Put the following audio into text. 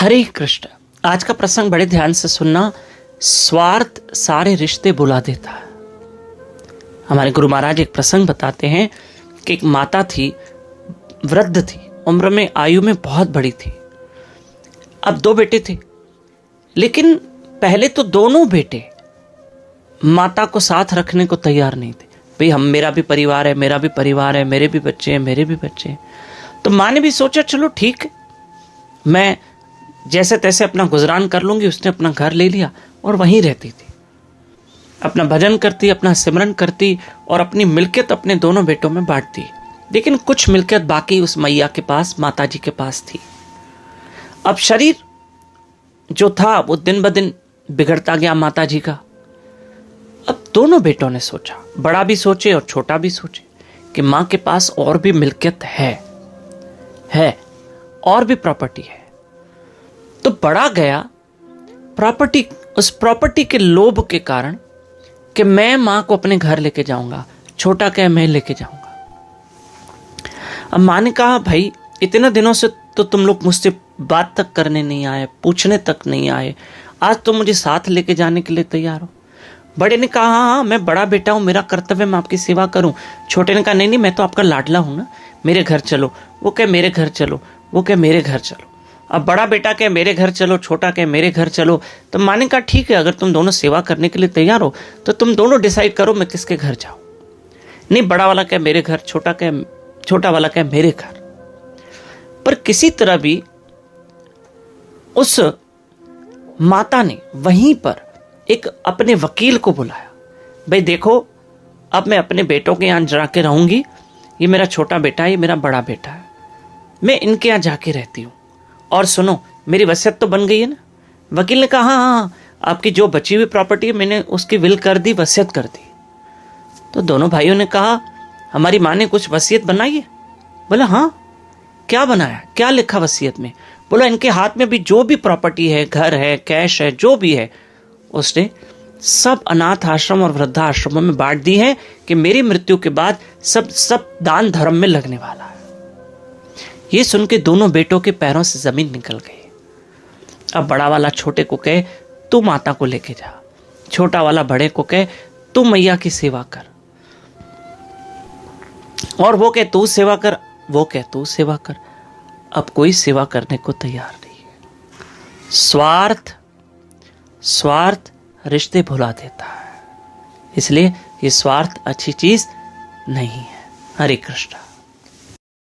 हरे कृष्ण। आज का प्रसंग बड़े ध्यान से सुनना। स्वार्थ सारे रिश्ते बुला देता है। हमारे गुरु महाराज एक प्रसंग बताते हैं कि एक माता थी, वृद्ध थी, उम्र में आयु में बहुत बड़ी थी। अब 2 बेटे थे, लेकिन पहले तो दोनों बेटे माता को साथ रखने को तैयार नहीं थे। भाई मेरा भी परिवार है, मेरा भी परिवार है, मेरे भी बच्चे हैं, मेरे भी बच्चे हैं। तो माँ ने भी सोचा चलो ठीक है, मैं जैसे तैसे अपना गुजरान कर लूंगी। उसने अपना घर ले लिया और वहीं रहती थी, अपना भजन करती, अपना सिमरन करती और अपनी मिल्कियत अपने दोनों बेटों में बांटती। लेकिन कुछ मिल्कियत बाकी उस मैया के पास, माता जी के पास थी। अब शरीर जो था वो दिन ब दिन बिगड़ता गया माता जी का। अब दोनों बेटों ने सोचा, बड़ा भी सोचे और छोटा भी सोचे, कि मां के पास और भी मिल्कियत है और भी प्रॉपर्टी है। तो बड़ा गया प्रॉपर्टी, उस प्रॉपर्टी के लोभ के कारण कि मैं मां को अपने घर लेके जाऊंगा, छोटा क्या मैं लेके जाऊंगा। अब मां ने कहा भाई इतने दिनों से तो तुम लोग मुझसे बात तक करने नहीं आए, पूछने तक नहीं आए, आज तो मुझे साथ लेके जाने के लिए तैयार हो। बड़े ने कहा हाँ मैं बड़ा बेटा हूं, मेरा कर्तव्य मैं आपकी सेवा करूं। छोटे ने कहा नहीं मैं तो आपका लाडला हूं ना, मेरे घर चलो। वो कहे मेरे घर चलो, वो कहे मेरे घर चलो। अब बड़ा बेटा कहे मेरे घर चलो, छोटा कहे मेरे घर चलो। तो माँ ने कहा ठीक है, अगर तुम दोनों सेवा करने के लिए तैयार हो तो तुम दोनों डिसाइड करो मैं किसके घर जाऊं। नहीं, बड़ा वाला कहे मेरे घर, छोटा वाला कहे मेरे घर। पर किसी तरह भी उस माता ने वहीं पर एक अपने वकील को बुलाया। भाई देखो, अब मैं अपने बेटों के यहां जाके रहूंगी, ये मेरा छोटा बेटा है, ये मेरा बड़ा बेटा है, मैं इनके यहां जाके रहती हूं। और सुनो, मेरी वसीयत तो बन गई है ना। वकील ने कहा हाँ, आपकी जो बची हुई प्रॉपर्टी है मैंने उसकी विल कर दी, वसीयत कर दी। तो दोनों भाइयों ने कहा हमारी माँ ने कुछ वसीयत बनाई है? बोला हाँ। क्या बनाया, क्या लिखा वसीयत में? बोला इनके हाथ में भी जो भी प्रॉपर्टी है, घर है, कैश है, जो भी है, उसने सब अनाथ आश्रम और वृद्धाश्रमों में बांट दी है कि मेरी मृत्यु के बाद सब दान धर्म में लगने वाला है। ये सुन के दोनों बेटों के पैरों से जमीन निकल गई। अब बड़ा वाला छोटे को कहे तू माता को लेके जा, छोटा वाला बड़े को कहे तू मैया की सेवा कर, और वो कहे तू सेवा कर, वो कहे तू सेवा कर। अब कोई सेवा करने को तैयार नहीं है। स्वार्थ रिश्ते भुला देता है, इसलिए ये स्वार्थ अच्छी चीज नहीं है। हरे कृष्ण।